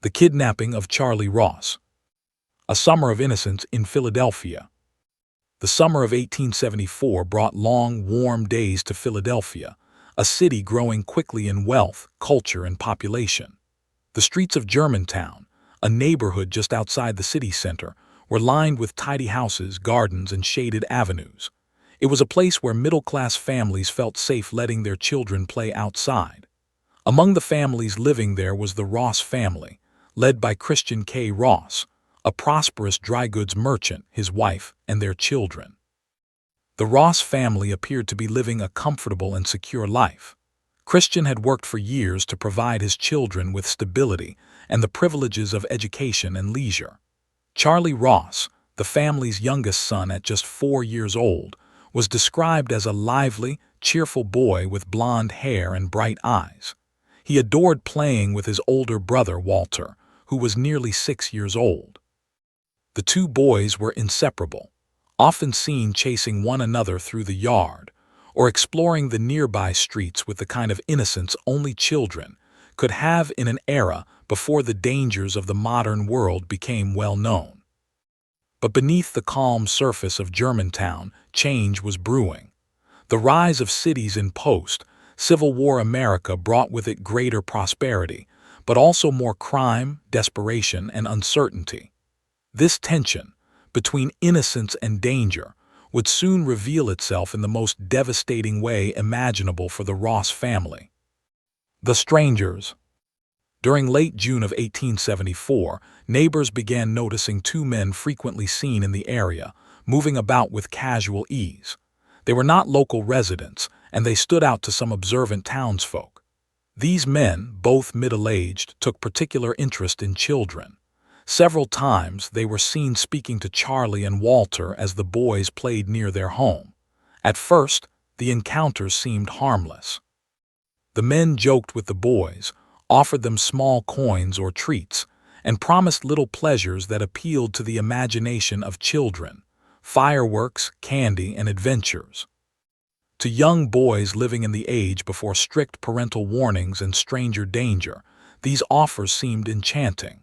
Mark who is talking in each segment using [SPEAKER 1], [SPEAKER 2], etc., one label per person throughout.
[SPEAKER 1] The Kidnapping of Charley Ross. A Summer of Innocence in Philadelphia. The summer of 1874 brought long, warm days to Philadelphia, a city growing quickly in wealth, culture, and population. The streets of Germantown, a neighborhood just outside the city center, were lined with tidy houses, gardens, and shaded avenues. It was a place where middle-class families felt safe letting their children play outside. Among the families living there was the Ross family, led by Christian K. Ross, a prosperous dry goods merchant, his wife, and their children. The Ross family appeared to be living a comfortable and secure life. Christian had worked for years to provide his children with stability and the privileges of education and leisure. Charley Ross, the family's youngest son at just 4 years old, was described as a lively, cheerful boy with blonde hair and bright eyes. He adored playing with his older brother, Walter, who was nearly 6 years old. The two boys were inseparable, often seen chasing one another through the yard or exploring the nearby streets with the kind of innocence only children could have in an era before the dangers of the modern world became well known. But beneath the calm surface of Germantown, change was brewing. The rise of cities in post-Civil War America brought with it greater prosperity, but also more crime, desperation, and uncertainty. This tension between innocence and danger would soon reveal itself in the most devastating way imaginable for the Ross family. The Strangers. During late June of 1874, neighbors began noticing two men frequently seen in the area, moving about with casual ease. They were not local residents, and they stood out to some observant townsfolk. These men, both middle-aged, took particular interest in children. Several times they were seen speaking to Charley and Walter as the boys played near their home. At first, the encounters seemed harmless. The men joked with the boys, offered them small coins or treats, and promised little pleasures that appealed to the imagination of children: fireworks, candy, and adventures. To young boys living in the age before strict parental warnings and stranger danger, these offers seemed enchanting.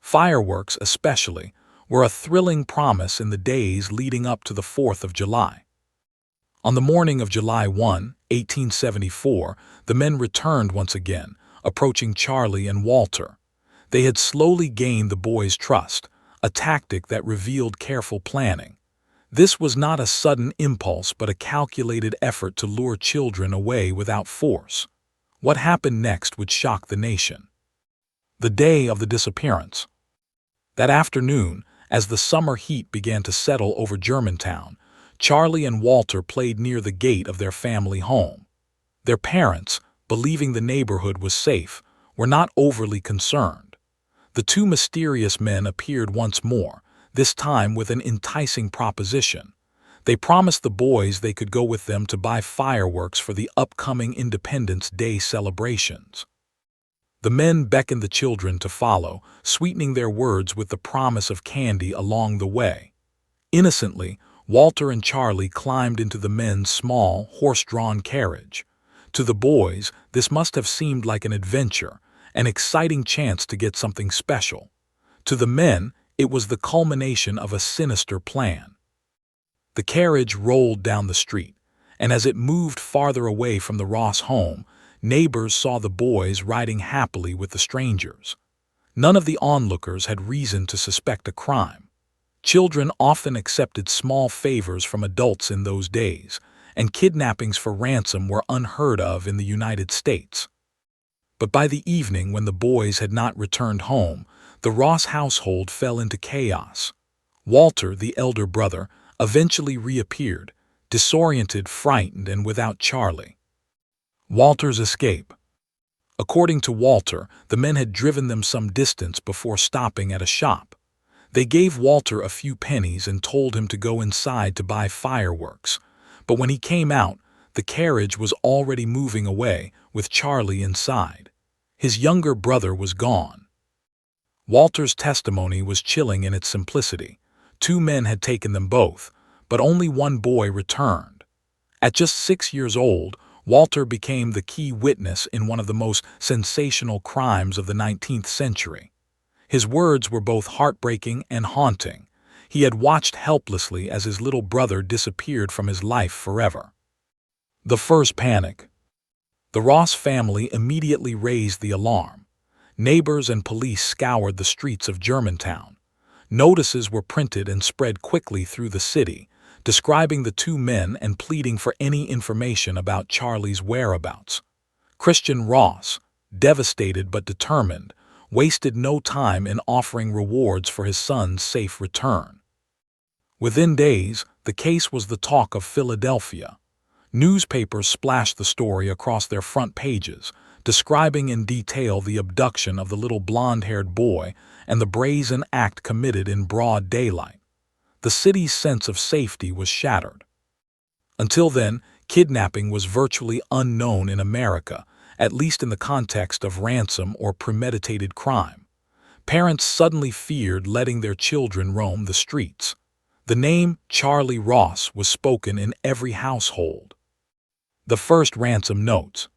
[SPEAKER 1] Fireworks, especially, were a thrilling promise in the days leading up to the 4th of July. On the morning of July 1, 1874, the men returned once again, approaching Charley and Walter. They had slowly gained the boys' trust, a tactic that revealed careful planning. This was not a sudden impulse but a calculated effort to lure children away without force. What happened next would shock the nation. The day of the disappearance. That afternoon, as the summer heat began to settle over Germantown, Charley and Walter played near the gate of their family home. Their parents, believing the neighborhood was safe, were not overly concerned. The two mysterious men appeared once more, this time with an enticing proposition. They promised the boys they could go with them to buy fireworks for the upcoming Independence Day celebrations. The men beckoned the children to follow, sweetening their words with the promise of candy along the way. Innocently, Walter and Charley climbed into the men's small, horse-drawn carriage. To the boys, this must have seemed like an adventure, an exciting chance to get something special. To the men, it was the culmination of a sinister plan. The carriage rolled down the street, and as it moved farther away from the Ross home, neighbors saw the boys riding happily with the strangers. None of the onlookers had reason to suspect a crime. Children often accepted small favors from adults in those days, and kidnappings for ransom were unheard of in the United States. But by the evening, when the boys had not returned home, the Ross household fell into chaos. Walter, the elder brother, eventually reappeared, disoriented, frightened, and without Charley. Walter's escape. According to Walter, the men had driven them some distance before stopping at a shop. They gave Walter a few pennies and told him to go inside to buy fireworks. But when he came out, the carriage was already moving away, with Charley inside. His younger brother was gone. Walter's testimony was chilling in its simplicity. Two men had taken them both, but only one boy returned. At just 6 years old, Walter became the key witness in one of the most sensational crimes of the 19th century. His words were both heartbreaking and haunting. He had watched helplessly as his little brother disappeared from his life forever. The first panic. The Ross family immediately raised the alarm. Neighbors and police scoured the streets of Germantown. Notices were printed and spread quickly through the city, describing the two men and pleading for any information about Charley's whereabouts. Christian Ross, devastated but determined, wasted no time in offering rewards for his son's safe return. Within days, the case was the talk of Philadelphia. Newspapers splashed the story across their front pages, describing in detail the abduction of the little blonde-haired boy and the brazen act committed in broad daylight. The city's sense of safety was shattered. Until then, kidnapping was virtually unknown in America, at least in the context of ransom or premeditated crime. Parents suddenly feared letting their children roam the streets. The name Charley Ross was spoken in every household. The first ransom notes.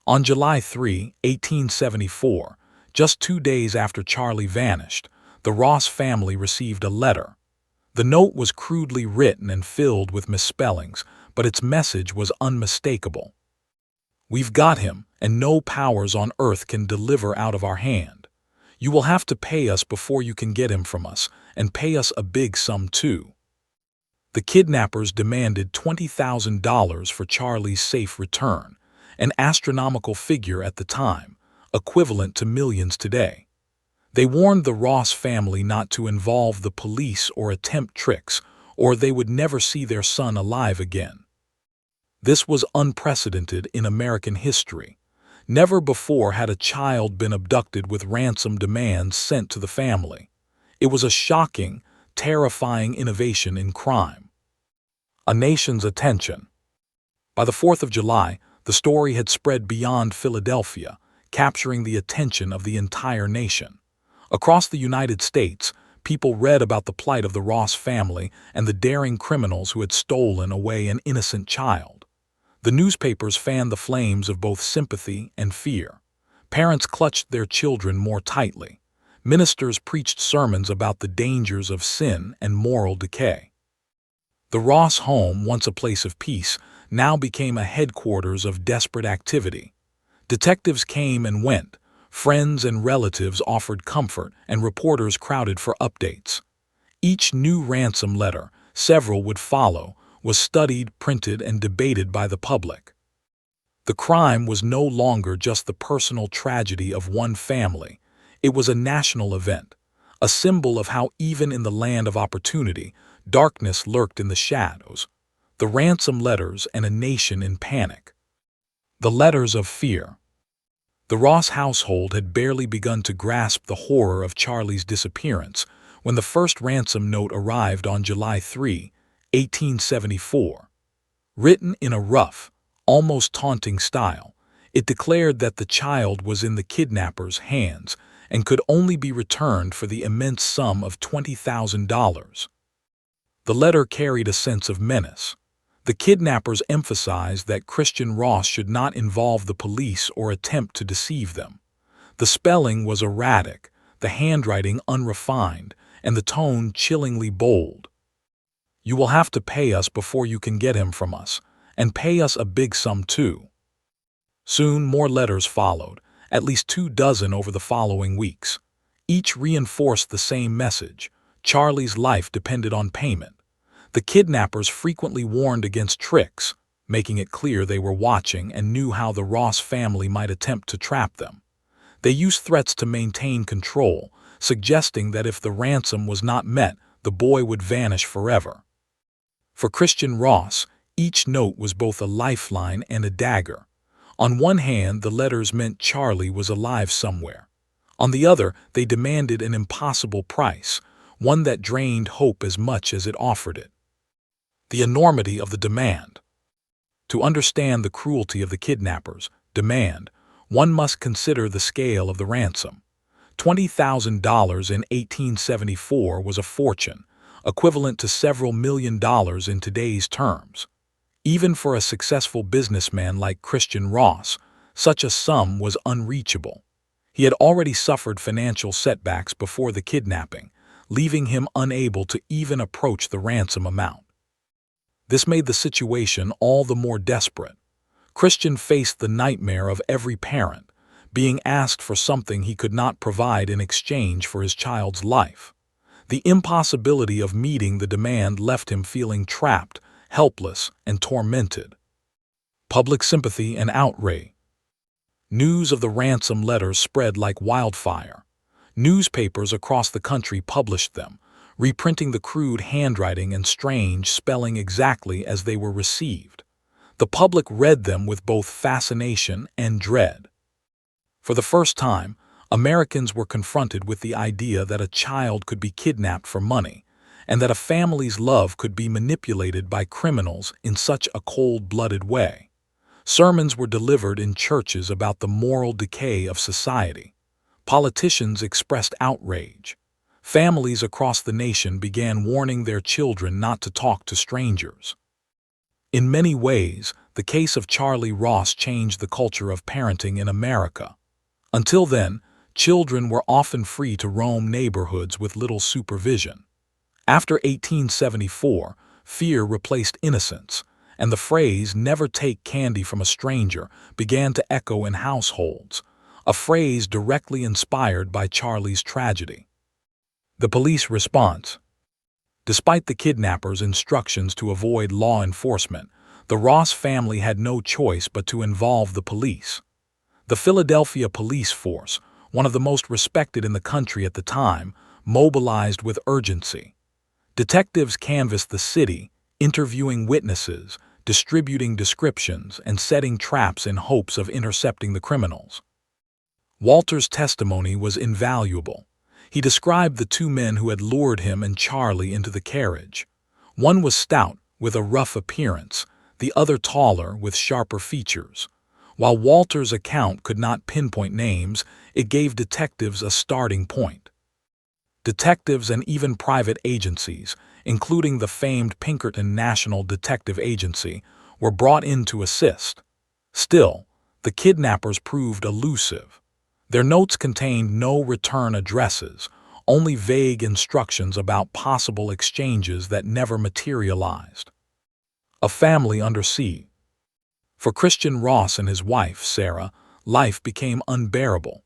[SPEAKER 1] On July 3, 1874, just 2 days after Charley vanished, the Ross family received a letter. The note was crudely written and filled with misspellings, but its message was unmistakable. "We've got him, and no powers on earth can deliver out of our hand. You will have to pay us before you can get him from us, and pay us a big sum too." The kidnappers demanded $20,000 for Charley's safe return, an astronomical figure at the time, equivalent to millions today. They warned the Ross family not to involve the police or attempt tricks, or they would never see their son alive again. This was unprecedented in American history. Never before had a child been abducted with ransom demands sent to the family. It was a shocking, terrifying innovation in crime. A nation's attention. By the 4th of July, the story had spread beyond Philadelphia, capturing the attention of the entire nation. Across the United States, people read about the plight of the Ross family and the daring criminals who had stolen away an innocent child. The newspapers fanned the flames of both sympathy and fear. Parents clutched their children more tightly. Ministers preached sermons about the dangers of sin and moral decay. The Ross home, once a place of peace, now became a headquarters of desperate activity. Detectives came and went. Friends and relatives offered comfort, and reporters crowded for updates. Each new ransom letter, several would follow, was studied, printed, and debated by the public. The crime was no longer just the personal tragedy of one family. It was a national event, a symbol of how even in the land of opportunity, darkness lurked in the shadows. The ransom letters and a nation in panic. The letters of fear. The Ross household had barely begun to grasp the horror of Charley's disappearance when the first ransom note arrived on July 3, 1874. Written in a rough, almost taunting style, it declared that the child was in the kidnappers' hands and could only be returned for the immense sum of $20,000. The letter carried a sense of menace. The kidnappers emphasized that Christian Ross should not involve the police or attempt to deceive them. The spelling was erratic, the handwriting unrefined, and the tone chillingly bold. "You will have to pay us before you can get him from us, and pay us a big sum too." Soon more letters followed, at least 24 over the following weeks. Each reinforced the same message: Charley's life depended on payment. The kidnappers frequently warned against tricks, making it clear they were watching and knew how the Ross family might attempt to trap them. They used threats to maintain control, suggesting that if the ransom was not met, the boy would vanish forever. For Christian Ross, each note was both a lifeline and a dagger. On one hand, the letters meant Charley was alive somewhere. On the other, they demanded an impossible price, one that drained hope as much as it offered it. The enormity of the demand. To understand the cruelty of the kidnappers' demand, one must consider the scale of the ransom. $20,000 in 1874 was a fortune, equivalent to several $1,000,000 in today's terms. Even for a successful businessman like Christian Ross, such a sum was unreachable. He had already suffered financial setbacks before the kidnapping, leaving him unable to even approach the ransom amount. This made the situation all the more desperate. Christian faced the nightmare of every parent, being asked for something he could not provide in exchange for his child's life. The impossibility of meeting the demand left him feeling trapped, helpless, and tormented. Public sympathy and outrage. News of the ransom letters spread like wildfire. Newspapers across the country published them, reprinting the crude handwriting and strange spelling exactly as they were received. The public read them with both fascination and dread. For the first time, Americans were confronted with the idea that a child could be kidnapped for money, and that a family's love could be manipulated by criminals in such a cold-blooded way. Sermons were delivered in churches about the moral decay of society. Politicians expressed outrage. Families across the nation began warning their children not to talk to strangers. In many ways, the case of Charley Ross changed the culture of parenting in America. Until then, children were often free to roam neighborhoods with little supervision. After 1874, fear replaced innocence, and the phrase "never take candy from a stranger" began to echo in households, a phrase directly inspired by Charley's tragedy. The police response. Despite the kidnappers' instructions to avoid law enforcement, the Ross family had no choice but to involve the police. The Philadelphia police force, one of the most respected in the country at the time, mobilized with urgency. Detectives canvassed the city, interviewing witnesses, distributing descriptions, and setting traps in hopes of intercepting the criminals. Walter's testimony was invaluable. He described the two men who had lured him and Charley into the carriage. One was stout, with a rough appearance, the other taller, with sharper features. While Walter's account could not pinpoint names, it gave detectives a starting point. Detectives and even private agencies, including the famed Pinkerton National Detective Agency, were brought in to assist. Still, the kidnappers proved elusive. Their notes contained no return addresses, only vague instructions about possible exchanges that never materialized. A family under siege. For Christian Ross and his wife, Sarah, life became unbearable.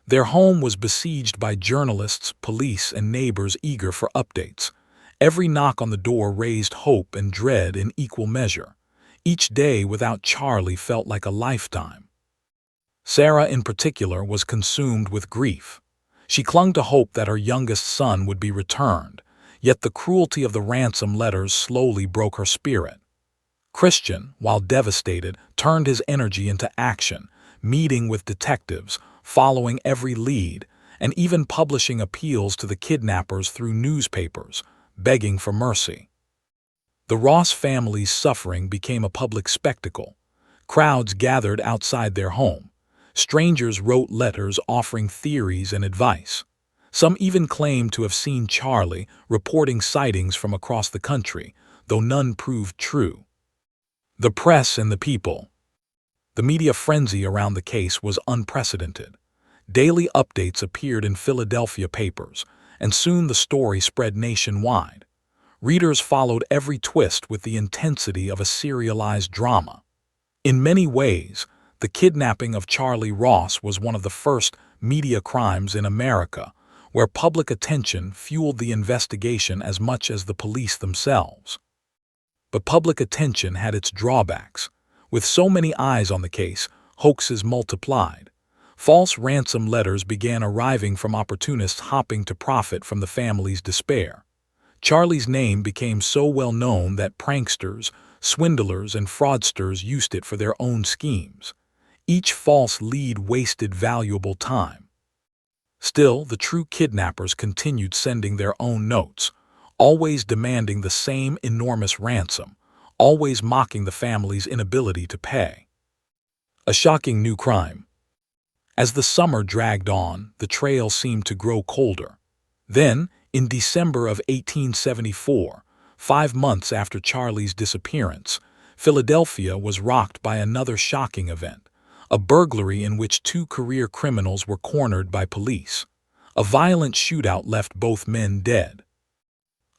[SPEAKER 1] Their home was besieged by journalists, police, and neighbors eager for updates. Every knock on the door raised hope and dread in equal measure. Each day without Charley felt like a lifetime. Sarah, in particular, was consumed with grief. She clung to hope that her youngest son would be returned, yet the cruelty of the ransom letters slowly broke her spirit. Christian, while devastated, turned his energy into action, meeting with detectives, following every lead, and even publishing appeals to the kidnappers through newspapers, begging for mercy. The Ross family's suffering became a public spectacle. Crowds gathered outside their home. Strangers wrote letters offering theories and advice. Some even claimed to have seen Charley, reporting sightings from across the country, though none proved true. The press and the people. The media frenzy around the case was unprecedented. Daily updates appeared in Philadelphia papers, and soon the story spread nationwide. Readers followed every twist with the intensity of a serialized drama. In many ways, the kidnapping of Charley Ross was one of the first media crimes in America, where public attention fueled the investigation as much as the police themselves. But public attention had its drawbacks. With so many eyes on the case, hoaxes multiplied. False ransom letters began arriving from opportunists hoping to profit from the family's despair. Charley's name became so well known that pranksters, swindlers, and fraudsters used it for their own schemes. Each false lead wasted valuable time. Still, the true kidnappers continued sending their own notes, always demanding the same enormous ransom, always mocking the family's inability to pay. A shocking new crime. As the summer dragged on, the trail seemed to grow colder. Then, in December of 1874, 5 months after Charley's disappearance, Philadelphia was rocked by another shocking event. a burglary in which two career criminals were cornered by police. A violent shootout left both men dead.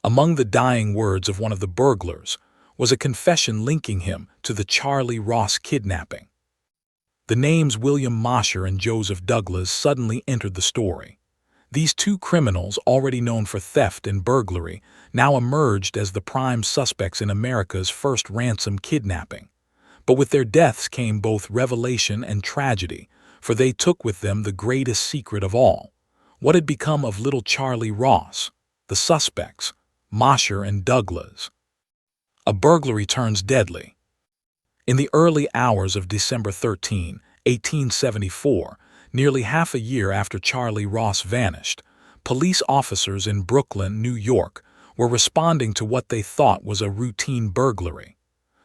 [SPEAKER 1] Among the dying words of one of the burglars was a confession linking him to the Charley Ross kidnapping. The names William Mosher and Joseph Douglas suddenly entered the story. These two criminals, already known for theft and burglary, now emerged as the prime suspects in America's first ransom kidnapping. But with their deaths came both revelation and tragedy, for they took with them the greatest secret of all. What had become of little Charley Ross? The suspects, Mosher and Douglas. A burglary turns deadly. In the early hours of December 13, 1874, nearly half a year after Charley Ross vanished, police officers in Brooklyn, New York, were responding to what they thought was a routine burglary.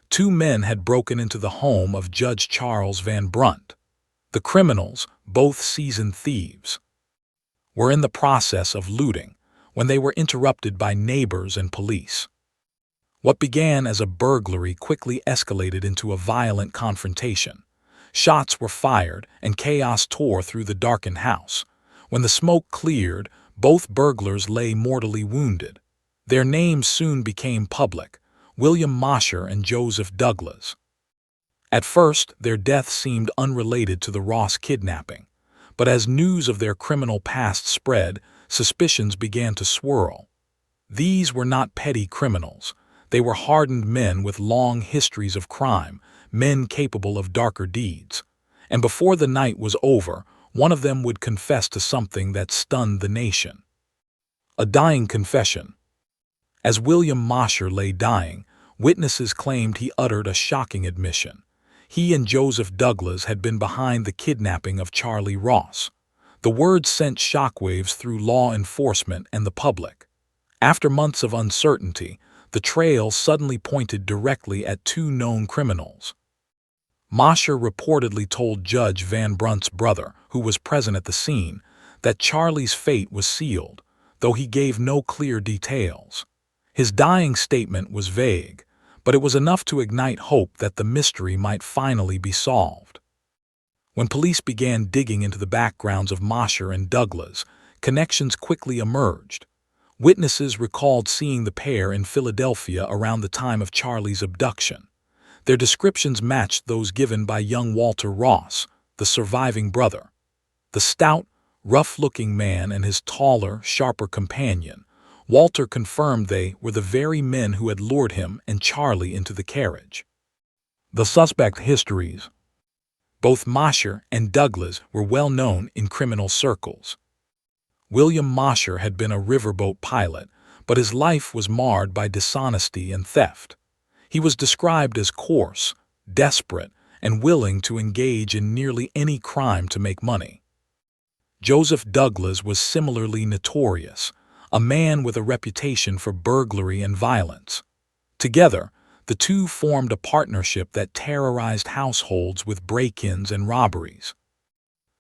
[SPEAKER 1] Two men had broken into the home of Judge Charles Van Brunt. The criminals, both seasoned thieves, were in the process of looting when they were interrupted by neighbors and police. What began as a burglary quickly escalated into a violent confrontation. Shots were fired and chaos tore through the darkened house. When the smoke cleared, both burglars lay mortally wounded. Their names soon became public: William Mosher and Joseph Douglas. At first, their deaths seemed unrelated to the Ross kidnapping, but as news of their criminal past spread, suspicions began to swirl. These were not petty criminals. They were hardened men with long histories of crime, men capable of darker deeds. And before the night was over, one of them would confess to something that stunned the nation. A dying confession. As William Mosher lay dying, witnesses claimed he uttered a shocking admission. He and Joseph Douglas had been behind the kidnapping of Charley Ross. The words sent shockwaves through law enforcement and the public. After months of uncertainty, the trail suddenly pointed directly at two known criminals. Mosher reportedly told Judge Van Brunt's brother, who was present at the scene, that Charley's fate was sealed, though he gave no clear details. His dying statement was vague, but it was enough to ignite hope that the mystery might finally be solved. When police began digging into the backgrounds of Mosher and Douglas, connections quickly emerged. Witnesses recalled seeing the pair in Philadelphia around the time of Charley's abduction. Their descriptions matched those given by young Walter Ross, the surviving brother. The stout, rough-looking man and his taller, sharper companion, Walter confirmed they were the very men who had lured him and Charley into the carriage. The suspect histories. Both Mosher and Douglas were well known in criminal circles. William Mosher had been a riverboat pilot, but his life was marred by dishonesty and theft. He was described as coarse, desperate, and willing to engage in nearly any crime to make money. Joseph Douglas was similarly notorious, a man with a reputation for burglary and violence. Together, the two formed a partnership that terrorized households with break-ins and robberies.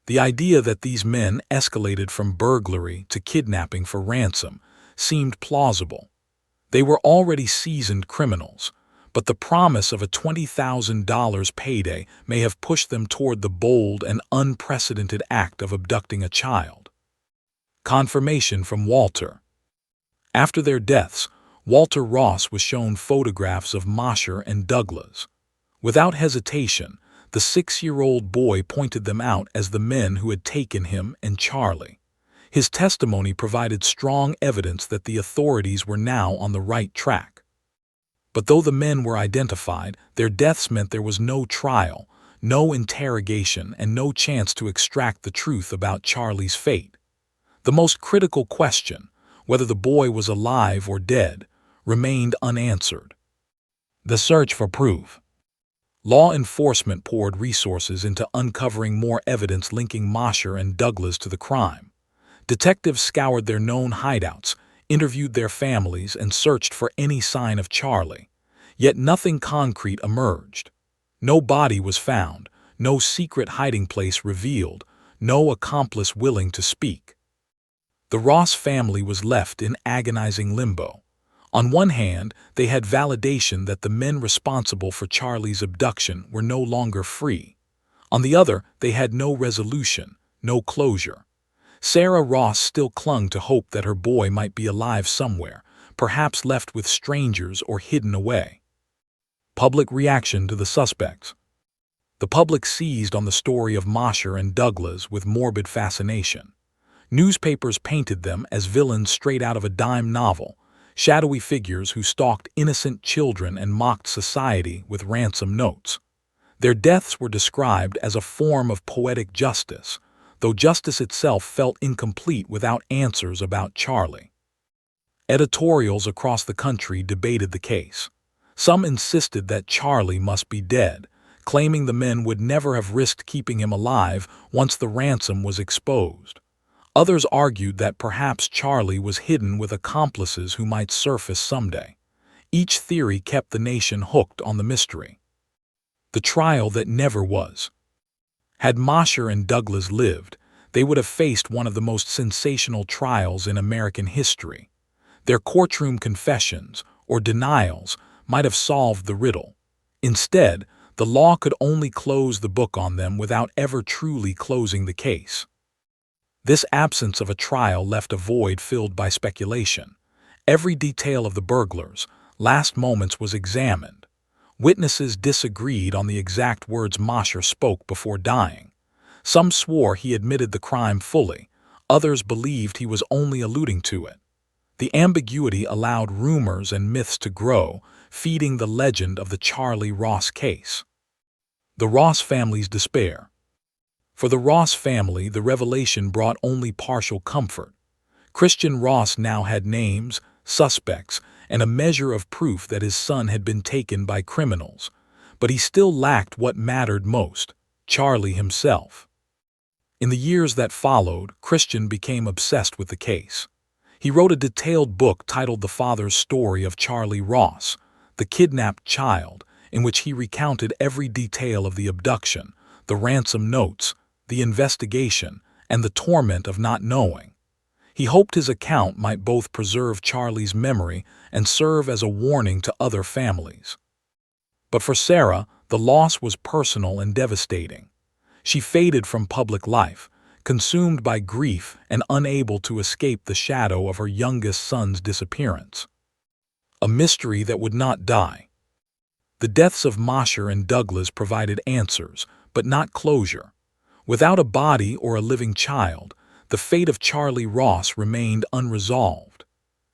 [SPEAKER 1] The idea that these men escalated from burglary to kidnapping for ransom seemed plausible. They were already seasoned criminals, but the promise of a $20,000 payday may have pushed them toward the bold and unprecedented act of abducting a child. Confirmation from Walter. After their deaths, Walter Ross was shown photographs of Mosher and Douglas. Without hesitation, the 6-year-old boy pointed them out as the men who had taken him and Charley. His testimony provided strong evidence that the authorities were now on the right track. But though the men were identified, their deaths meant there was no trial, no interrogation, and no chance to extract the truth about Charley's fate. The most critical question, whether the boy was alive or dead, remained unanswered. The search for proof. Law enforcement poured resources into uncovering more evidence linking Mosher and Douglas to the crime. Detectives scoured their known hideouts, interviewed their families, and searched for any sign of Charley. Yet nothing concrete emerged. No body was found, no secret hiding place revealed, no accomplice willing to speak. The Ross family was left in agonizing limbo. On one hand, they had validation that the men responsible for Charley's abduction were no longer free. On the other, they had no resolution, no closure. Sarah Ross still clung to hope that her boy might be alive somewhere, perhaps left with strangers or hidden away. Public reaction to the suspects. The public seized on the story of Mosher and Douglas with morbid fascination. Newspapers painted them as villains straight out of a dime novel, shadowy figures who stalked innocent children and mocked society with ransom notes. Their deaths were described as a form of poetic justice, though justice itself felt incomplete without answers about Charley. Editorials across the country debated the case. Some insisted that Charley must be dead, claiming the men would never have risked keeping him alive once the ransom was exposed. Others argued that perhaps Charley was hidden with accomplices who might surface someday. Each theory kept the nation hooked on the mystery. The trial that never was. Had Mosher and Douglas lived, they would have faced one of the most sensational trials in American history. Their courtroom confessions, or denials, might have solved the riddle. Instead, the law could only close the book on them without ever truly closing the case. This absence of a trial left a void filled by speculation. Every detail of the burglars' last moments was examined. Witnesses disagreed on the exact words Mosher spoke before dying. Some swore he admitted the crime fully, others believed he was only alluding to it. The ambiguity allowed rumors and myths to grow, feeding the legend of the Charley Ross case. The Ross family's despair. For the Ross family, the revelation brought only partial comfort. Christian Ross now had names, suspects, and a measure of proof that his son had been taken by criminals. But he still lacked what mattered most: Charley himself. In the years that followed, Christian became obsessed with the case. He wrote a detailed book titled The Father's Story of Charley Ross, The Kidnapped Child, in which he recounted every detail of the abduction, the ransom notes, the investigation, and the torment of not knowing. He hoped his account might both preserve Charley's memory and serve as a warning to other families. But for Sarah, the loss was personal and devastating. She faded from public life, consumed by grief and unable to escape the shadow of her youngest son's disappearance. A mystery that would not die. The deaths of Mosher and Douglas provided answers, but not closure. Without a body or a living child, the fate of Charley Ross remained unresolved.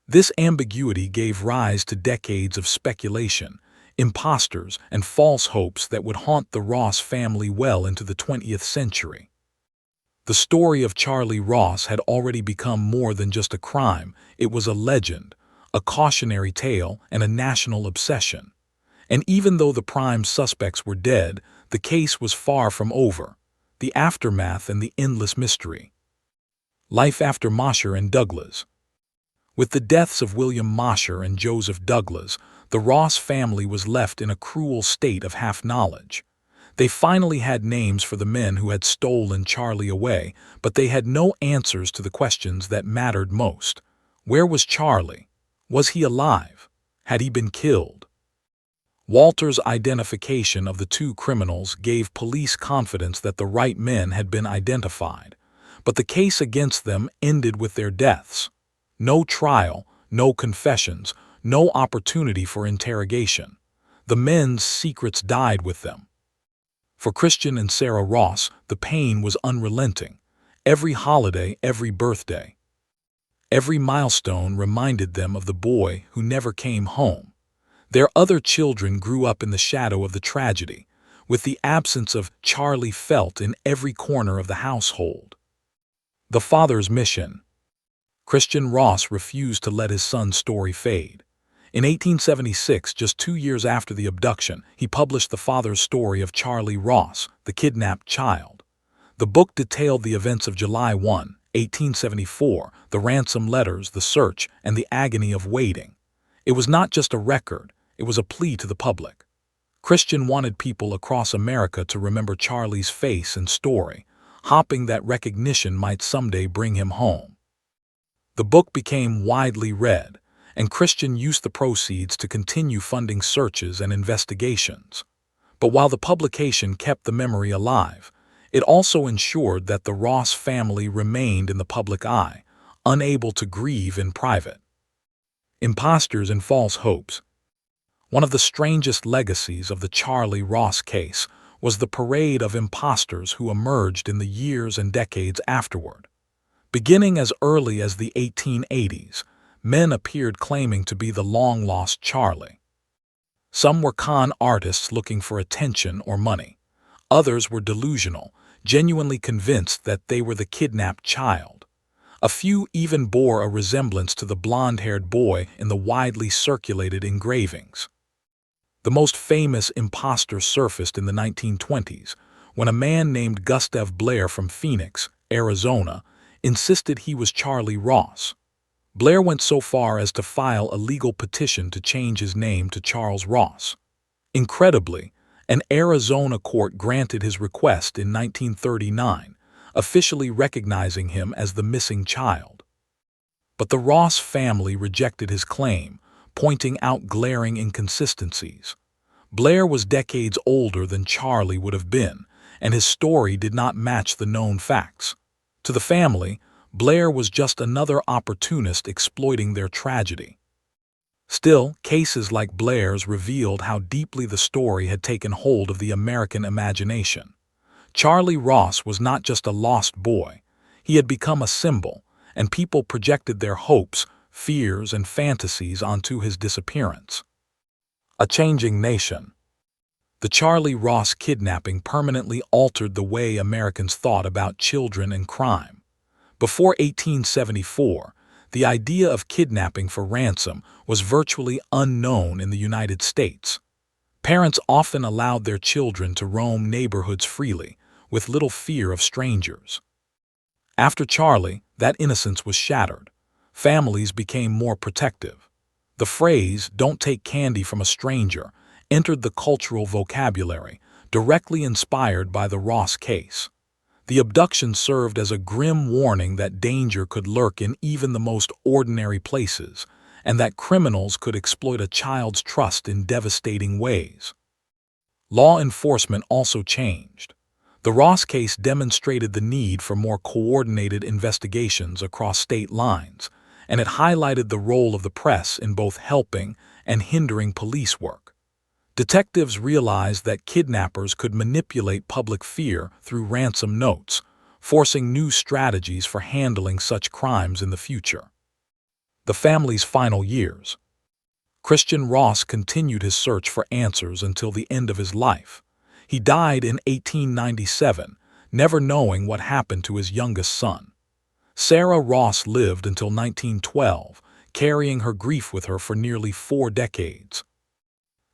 [SPEAKER 1] This ambiguity gave rise to decades of speculation, imposters, and false hopes that would haunt the Ross family well into the 20th century. The story of Charley Ross had already become more than just a crime. It was a legend, a cautionary tale, and a national obsession. And even though the prime suspects were dead, the case was far from over. The aftermath and the endless mystery. Life after Mosher and Douglas. With the deaths of William Mosher and Joseph Douglas, the Ross family was left in a cruel state of half-knowledge. They finally had names for the men who had stolen Charley away, but they had no answers to the questions that mattered most. Where was Charley? Was he alive? Had he been killed? Walter's identification of the two criminals gave police confidence that the right men had been identified, but the case against them ended with their deaths. No trial, no confessions, no opportunity for interrogation. The men's secrets died with them. For Christian and Sarah Ross, the pain was unrelenting. Every holiday, every birthday, every milestone reminded them of the boy who never came home. Their other children grew up in the shadow of the tragedy, with the absence of Charley felt in every corner of the household. The father's mission. Christian Ross refused to let his son's story fade. In 1876, just 2 years after the abduction, he published The Father's Story of Charley Ross, The Kidnapped Child. The book detailed the events of July 1, 1874, the ransom letters, the search, and the agony of waiting. It was not just a record, it was a plea to the public. Christian wanted people across America to remember Charley's face and story, hoping that recognition might someday bring him home. The book became widely read, and Christian used the proceeds to continue funding searches and investigations. But while the publication kept the memory alive, it also ensured that the Ross family remained in the public eye, unable to grieve in private. Imposters and false hopes. One of the strangest legacies of the Charley Ross case was the parade of imposters who emerged in the years and decades afterward. Beginning as early as the 1880s, men appeared claiming to be the long-lost Charley. Some were con artists looking for attention or money. Others were delusional, genuinely convinced that they were the kidnapped child. A few even bore a resemblance to the blonde-haired boy in the widely circulated engravings. The most famous imposter surfaced in the 1920s, when a man named Gustav Blair from Phoenix, Arizona, insisted he was Charley Ross. Blair went so far as to file a legal petition to change his name to Charles Ross. Incredibly, an Arizona court granted his request in 1939, officially recognizing him as the missing child. But the Ross family rejected his claim, pointing out glaring inconsistencies. Blair was decades older than Charley would have been, and his story did not match the known facts. To the family, Blair was just another opportunist exploiting their tragedy. Still, cases like Blair's revealed how deeply the story had taken hold of the American imagination. Charley Ross was not just a lost boy. He had become a symbol, and people projected their hopes, fears, and fantasies onto his disappearance. A changing nation. The Charley Ross kidnapping permanently altered the way Americans thought about children and crime. Before 1874, the idea of kidnapping for ransom was virtually unknown in the United States. Parents often allowed their children to roam neighborhoods freely, with little fear of strangers. After Charley, that innocence was shattered. Families became more protective. The phrase, "don't take candy from a stranger," entered the cultural vocabulary, directly inspired by the Ross case. The abduction served as a grim warning that danger could lurk in even the most ordinary places, and that criminals could exploit a child's trust in devastating ways. Law enforcement also changed. The Ross case demonstrated the need for more coordinated investigations across state lines, and it highlighted the role of the press in both helping and hindering police work. Detectives realized that kidnappers could manipulate public fear through ransom notes, forcing new strategies for handling such crimes in the future. The family's final years. Christian Ross continued his search for answers until the end of his life. He died in 1897, never knowing what happened to his youngest son. Sarah Ross lived until 1912, carrying her grief with her for nearly 4 decades.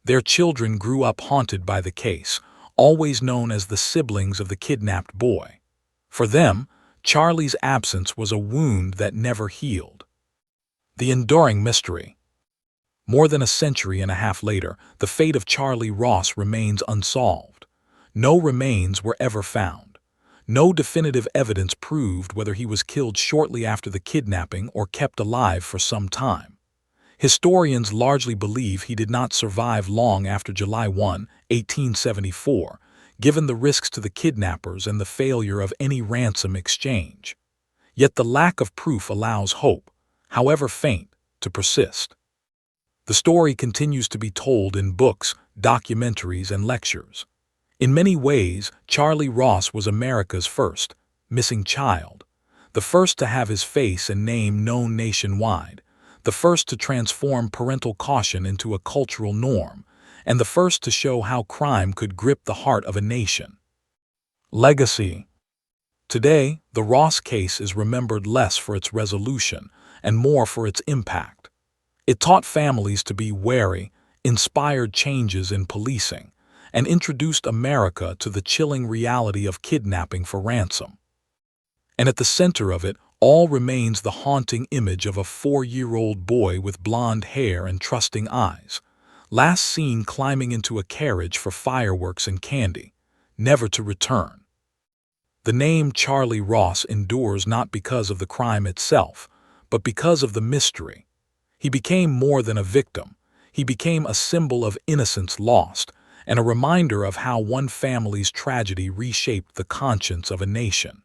[SPEAKER 1] Their children grew up haunted by the case, always known as the siblings of the kidnapped boy. For them, Charley's absence was a wound that never healed. The enduring mystery. More than a century and a half later, the fate of Charley Ross remains unsolved. No remains were ever found. No definitive evidence proved whether he was killed shortly after the kidnapping or kept alive for some time. Historians largely believe he did not survive long after July 1, 1874, given the risks to the kidnappers and the failure of any ransom exchange. Yet the lack of proof allows hope, however faint, to persist. The story continues to be told in books, documentaries, and lectures. In many ways, Charley Ross was America's first missing child, the first to have his face and name known nationwide, the first to transform parental caution into a cultural norm, and the first to show how crime could grip the heart of a nation. Legacy. Today, the Ross case is remembered less for its resolution and more for its impact. It taught families to be wary, inspired changes in policing, and introduced America to the chilling reality of kidnapping for ransom. And at the center of it all remains the haunting image of a 4-year-old boy with blonde hair and trusting eyes, last seen climbing into a carriage for fireworks and candy, never to return. The name Charley Ross endures not because of the crime itself, but because of the mystery. He became more than a victim. He became a symbol of innocence lost, and a reminder of how one family's tragedy reshaped the conscience of a nation.